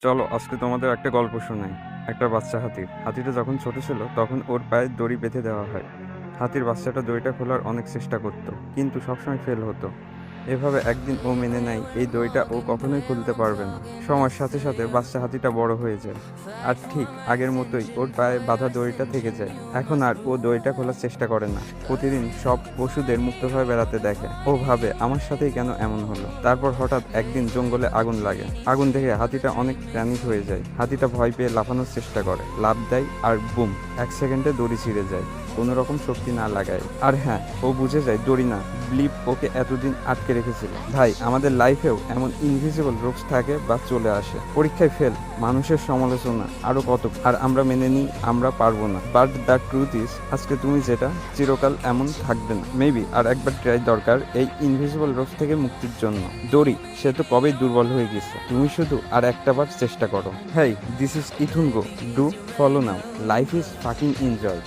চলো আজকে তোমাদের একটা গল্প শোনাই। একটা বাচ্চা হাতিটা যখন ছোট ছিল তখন ওর পায়ে দড়ি বেঁধে দেওয়া হয়। হাতির বাচ্চাটা দড়িটা খোলার অনেক চেষ্টা করত, কিন্তু সবসময় ফেল হতো। এভাবে একদিন ও মেনে নেয় এই দড়িটা ও কখনোই খুলতে পারবে না। সময়ের সাথে সাথে বাচ্চা হাতিটা বড় হয়ে যায়, আর ঠিক আগের মতোই ওর পায়ে বাঁধা দড়িটা থেকে যায়। এখন আর ও দড়িটা খোলার চেষ্টা করে না, প্রতিদিন সব পশুদের মুক্তভাবে বেড়াতে দেখে। ও ভাবে আমার সাথেই কেন এমন হলো। তারপর হঠাৎ একদিন জঙ্গলে আগুন লাগে। আগুন দেখে হাতিটা অনেক প্যানিক হয়ে যায়। হাতিটা ভয় পেয়ে লাফানোর চেষ্টা করে, লাফ দেয় আর বুম, 1 সেকেন্ডে দড়ি ছিঁড়ে যায়, কোনো রকম শক্তি না লাগায়। আর হ্যাঁ, ও বুঝে যায় দড়ি না, ব্লিপ ওকে এতদিন আটকে রেখেছিল। ভাই, আমাদের লাইফেও এমন ইনভিজিবল রোগস থাকে বা চলে আসে। পরীক্ষায় ফেল, মানুষের সমালোচনা, আরো কত, আর আমরা মেনে নিই আমরা পারবো না। বাট দ্য ট্রুথ ইজ, আজকে তুমি যেটা, চিরকাল এমন থাকবে না। মেবি আর একবার ট্রাই দরকার এই ইনভিজিবল রোগস থেকে মুক্তির জন্য। দড়ি সে তো কবেই দুর্বল হয়ে গেছে, তুমি শুধু আর একটাবার চেষ্টা করো। হেই, দিস ইজ ইথুন go, do follow now, life is fucking enjoy.